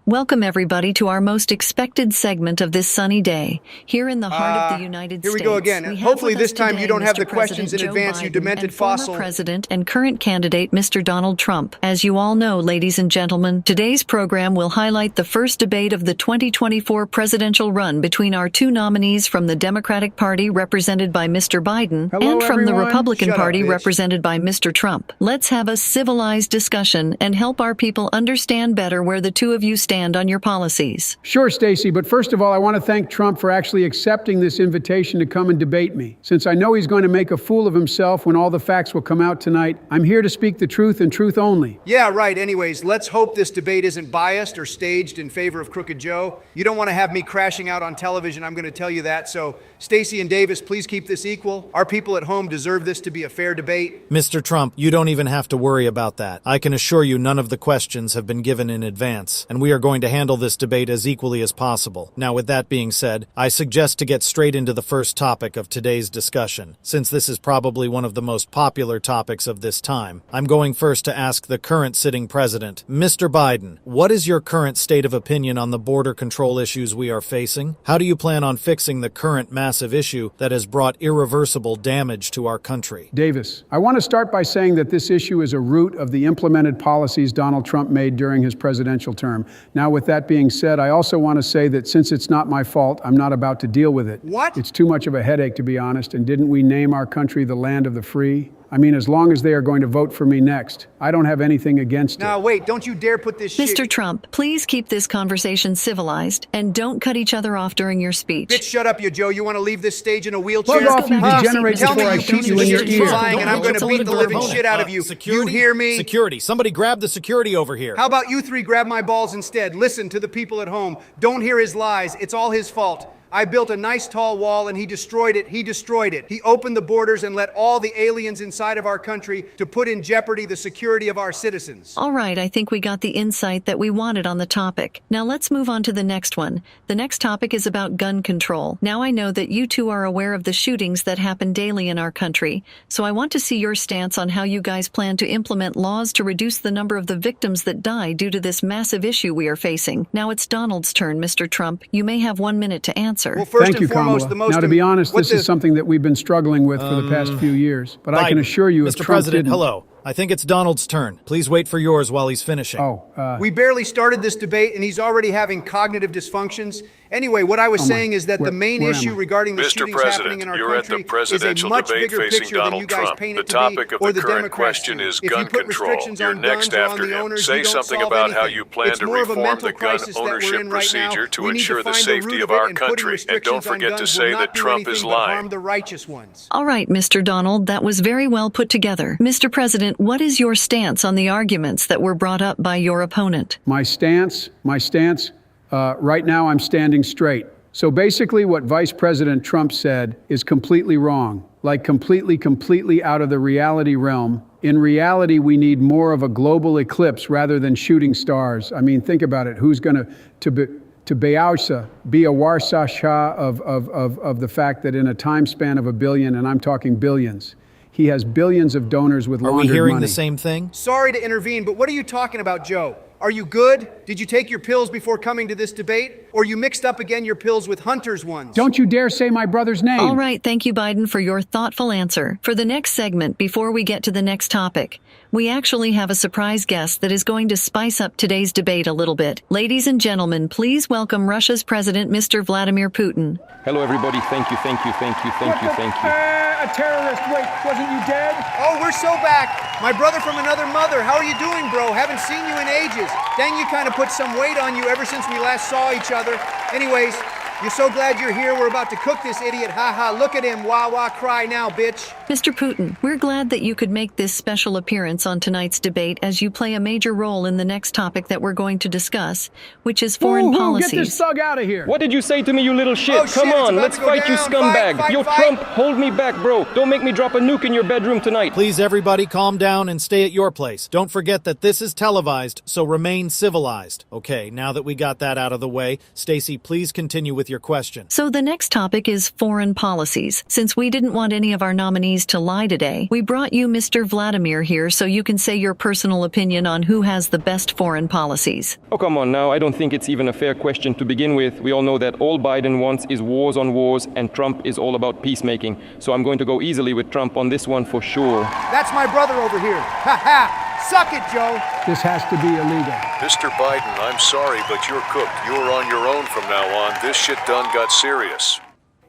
Welcome everybody to our most expected segment of this sunny day, here in the heart of the United States. Here we go again. Hopefully this time you don't have the questions in advance, you demented fossil. Former President and current candidate Mr. Donald Trump. As you all know, ladies and gentlemen, today's program will highlight the first debate of the 2024 presidential run between our two nominees from the Democratic Party represented by Mr. Biden and from the Republican Party represented by Mr. Trump. Let's have a civilized discussion and help our people understand better where the two of you stand on your policies. Sure, Stacey, but first of all, I want to thank Trump for actually accepting this invitation to come and debate me. Since I know he's going to make a fool of himself when all the facts will come out tonight, I'm here to speak the truth and truth only. Yeah, right. Anyways, let's hope this debate isn't biased or staged in favor of Crooked Joe. You don't want to have me crashing out on television, I'm going to tell you that. So, Stacey and Davis, please keep this equal. Our people at home deserve this to be a fair debate. Mr. Trump, you don't even have to worry about that. I can assure you none of the questions have been given in advance, and we are going to handle this debate as equally as possible. Now, with that being said, I suggest to get straight into the first topic of today's discussion. Since this is probably one of the most popular topics of this time, I'm going first to ask the current sitting president, Mr. Biden, what is your current state of opinion on the border control issues we are facing? How do you plan on fixing the current massive issue that has brought irreversible damage to our country? Davis, I want to start by saying that this issue is a root of the implemented policies Donald Trump made during his presidential term. Now, with that being said, I also want to say that since it's not my fault, I'm not about to deal with it. What? It's too much of a headache, to be honest, and didn't we name our country the land of the free? I mean, as long as they are going to vote for me next, I don't have anything against it. Now, wait, don't you dare put this shit... Mr. Trump, please keep this conversation civilized and don't cut each other off during your speech. Bitch, shut up, you Joe. You want to leave this stage in a wheelchair? Plug off, you degenerate, Tell before me I you shoot you in your ear. lying, and I'm going to beat the living shit out of you. Security? You hear me? Security. Somebody grab the security over here. How about you three grab my balls instead? Listen to the people at home. Don't hear his lies. It's all his fault. I built a nice tall wall and he destroyed it. He destroyed it. He opened the borders and let all the aliens inside of our country to put in jeopardy the security of our citizens. All right, I think we got the insight that we wanted on the topic. Now let's move on to the next one. The next topic is about gun control. Now I know that you two are aware of the shootings that happen daily in our country, so I want to see your stance on how you guys plan to implement laws to reduce the number of the victims that die due to this massive issue we are facing. Now it's Donald's turn, Mr. Trump. You may have 1 minute to answer. Well, first Thank you, and foremost, Kamala. the most... Now, to be honest, this is something that we've been struggling with for the past few years. But I can assure you, if Mr. Trump President, didn't... hello. I think it's Donald's turn. Please wait for yours while he's finishing. We barely started this debate and he's already having cognitive dysfunctions. Anyway, what I was saying is that the main issue regarding the shootings happening in our country is a much bigger picture than you guys paint it to be, or the Democrats do. If you put restrictions on guns or on the owners, you don't solve anything. It's more of a mental crisis that we're in right now. We need to find the root of it, and putting restrictions on guns will not do anything but harm the righteous ones. All right, Mr. Donald, that was very well put together. Mr. President, what is your stance on the arguments that were brought up by your opponent? My stance, right now I'm standing straight. So basically what Vice President Trump said is completely wrong, like completely out of the reality realm. In reality, we need more of a global eclipse rather than shooting stars. I mean, think about it. Who's going to be a Warsaw Shah of the fact that in a time span of 1 billion, and I'm talking billions, he has billions of donors with laundered money. Are we hearing the same thing? Sorry to intervene, but what are you talking about, Joe? Are you good? Did you take your pills before coming to this debate? Or you mixed up again your pills with Hunter's ones? Don't you dare say my brother's name. All right, thank you, Biden, for your thoughtful answer. For the next segment, before we get to the next topic, we actually have a surprise guest that is going to spice up today's debate a little bit. Ladies and gentlemen, please welcome Russia's President, Mr. Vladimir Putin. Hello, everybody. Thank you. A terrorist. Wait, wasn't you dead? Oh, we're so back. My brother from another mother. How are you doing, bro? Haven't seen you in ages. Dang, you kind of put some weight on you ever since we last saw each other. Anyways, you're so glad you're here. We're about to cook this idiot. Ha ha, look at him. Wah wah, cry now, bitch. Mr. Putin, we're glad that you could make this special appearance on tonight's debate as you play a major role in the next topic that we're going to discuss, which is foreign policies. Get this thug out of here. What did you say to me, you little shit? Oh, Come shit, on, let's fight, you scumbag. Fight. Trump, hold me back, bro. Don't make me drop a nuke in your bedroom tonight. Please, everybody, calm down and stay at your place. Don't forget that this is televised, so remain civilized. Okay, now that we got that out of the way, Stacey, please continue with with your question. So the next topic is foreign policies. Since we didn't want any of our nominees to lie today, we brought you Mr. Vladimir here so you can say your personal opinion on who has the best foreign policies. Oh, come on now. I don't think it's even a fair question to begin with. We all know that all Biden wants is wars on wars, and Trump is all about peacemaking. So I'm going to go easily with Trump on this one for sure. That's my brother over here. Ha ha! Suck it, Joe! This has to be illegal. Mr. Biden, I'm sorry, but you're cooked. You're on your own from now on. This shit done got serious.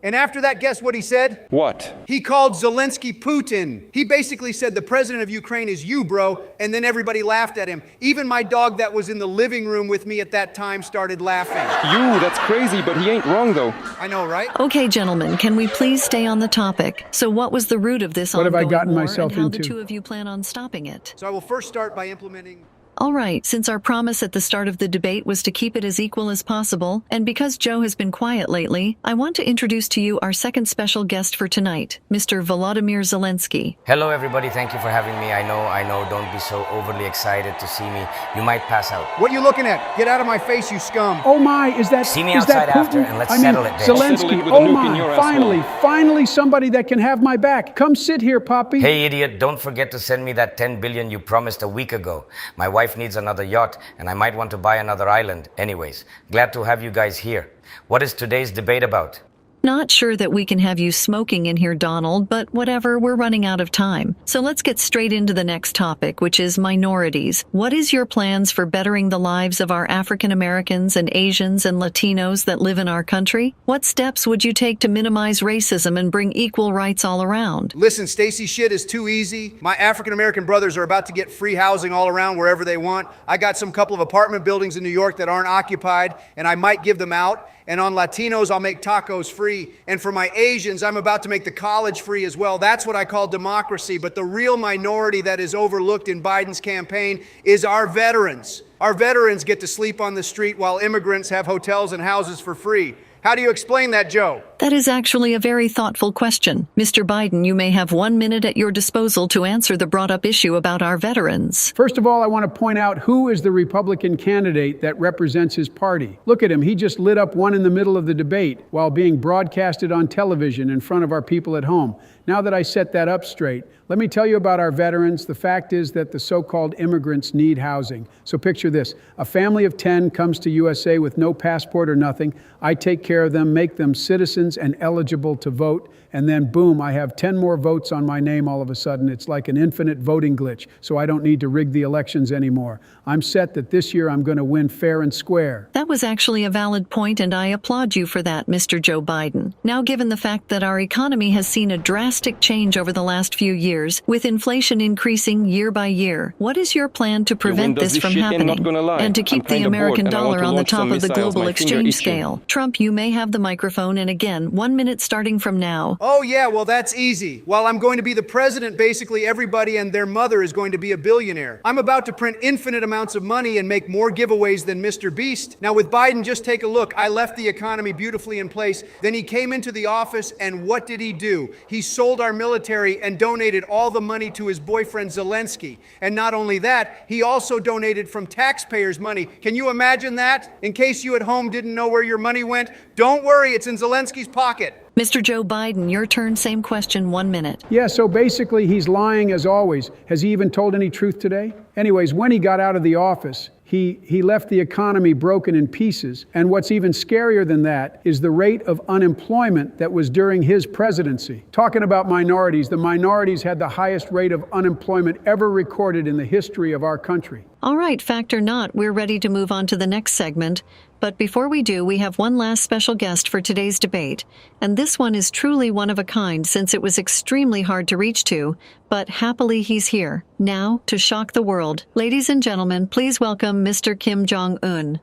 And after that, guess what he said? What? He called Zelensky Putin. He basically said the president of Ukraine is you, bro, and then everybody laughed at him. Even my dog that was in the living room with me at that time started laughing. That's crazy, but he ain't wrong though. I know, right? Okay, gentlemen, can we please stay on the topic? So what was the root of this What have I ongoing gotten war myself and how into? the two of you plan on stopping it? So I will first start by implementing... All right, since our promise at the start of the debate was to keep it as equal as possible, and because Joe has been quiet lately, I want to introduce to you our second special guest for tonight, Mr. Volodymyr Zelensky. Hello everybody, thank you for having me. I know, don't be so overly excited to see me. You might pass out. What you looking at? Get out of my face, you scum. Oh my, is that See me is that outside after, Putin? and let's settle it, bitch. Settle Zelensky, it with a oh nuke in your my, finally somebody that can have my back. Come sit here, Poppy. Hey idiot, don't forget to send me that 10 billion you promised a week ago. My wife needs another yacht, and I might want to buy another island. Anyways, glad to have you guys here. What is today's debate about? Not sure that we can have you smoking in here, Donald, but whatever, we're running out of time. So let's get straight into the next topic, which is minorities. What is your plans for bettering the lives of our African Americans and Asians and Latinos that live in our country? What steps would you take to minimize racism and bring equal rights all around? Listen, Stacy, shit is too easy. My African American brothers are about to get free housing all around wherever they want. I got some couple of apartment buildings in New York that aren't occupied, and I might give them out. And on Latinos, I'll make tacos free. And for my Asians, I'm about to make the college free as well. That's what I call democracy. But the real minority that is overlooked in Biden's campaign is our veterans. Our veterans get to sleep on the street while immigrants have hotels and houses for free. How do you explain that, Joe? That is actually a very thoughtful question. Mr. Biden, you may have 1 minute at your disposal to answer the brought-up issue about our veterans. First of all, I want to point out who is the Republican candidate that represents his party. Look at him. He just lit up one in the middle of the debate while being broadcasted on television in front of our people at home. Now that I set that up straight, let me tell you about our veterans. The fact is that the so-called immigrants need housing. So picture this. A family of 10 comes to USA with no passport or nothing. I take care of them, make them citizens and eligible to vote. And then boom, I have 10 more votes on my name all of a sudden. It's like an infinite voting glitch. So I don't need to rig the elections anymore. I'm set that this year I'm going to win fair and square. That was actually a valid point, and I applaud you for that, Mr. Joe Biden. Now, given the fact that our economy has seen a drastic change over the last few years, with inflation increasing year by year, what is your plan to prevent this from happening and to keep the American dollar on the top of the global exchange scale? Trump, you may have the microphone, and again, 1 minute starting from now. Oh, yeah, well, that's easy. While I'm going to be the president, basically everybody and their mother is going to be a billionaire. I'm about to print infinite amounts of money and make more giveaways than Mr. Beast. Now, with Biden, just take a look. I left the economy beautifully in place. Then he came into the office, and what did he do? He sold our military and donated all the money to his boyfriend Zelensky. And not only that, he also donated from taxpayers' money. Can you imagine that? In case you at home didn't know where your money went, don't worry, it's in Zelensky's pocket. Mr. Joe Biden, your turn, same question, 1 minute. Yeah, so basically he's lying as always. Has he even told any truth today? Anyways, when he got out of the office, he left the economy broken in pieces. And what's even scarier than that is the rate of unemployment that was during his presidency. Talking about minorities, the minorities had the highest rate of unemployment ever recorded in the history of our country. All right, fact or not, we're ready to move on to the next segment. But before we do, we have one last special guest for today's debate. And this one is truly one of a kind since it was extremely hard to reach to, but happily he's here. Now, to shock the world, ladies and gentlemen, please welcome Mr. Kim Jong-un.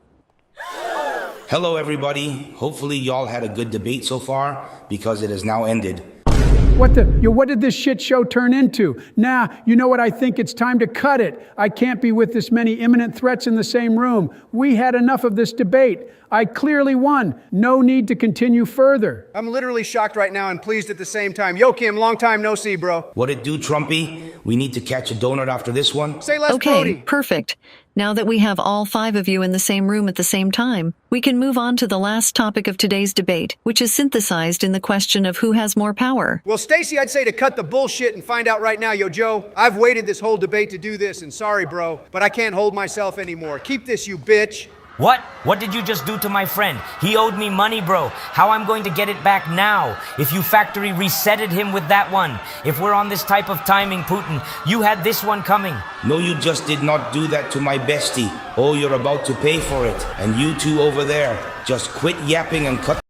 Hello everybody. Hopefully y'all had a good debate so far because it has now ended. What did this shit show turn into? Nah, you know what? I think it's time to cut it. I can't be with this many imminent threats in the same room. We had enough of this debate. I clearly won. No need to continue further. I'm literally shocked right now and pleased at the same time. Yo, Kim, long time no see, bro. What it do, Trumpy? We need to catch a donut after this one. Say less, Okay, Brody. perfect. Now that we have all 5 of you in the same room at the same time, we can move on to the last topic of today's debate, which is synthesized in the question of who has more power. Well, Stacey, I'd say to cut the bullshit and find out right now. Yo, Joe, I've waited this whole debate to do this, and sorry, bro, but I can't hold myself anymore. Keep this, you bitch. What? What did you just do to my friend? He owed me money, bro. How I'm going to get it back now? If you factory resetted him with that one. If we're on this type of timing, Putin, you had this one coming. No, you just did not do that to my bestie. Oh, you're about to pay for it. And you two over there, just quit yapping and cut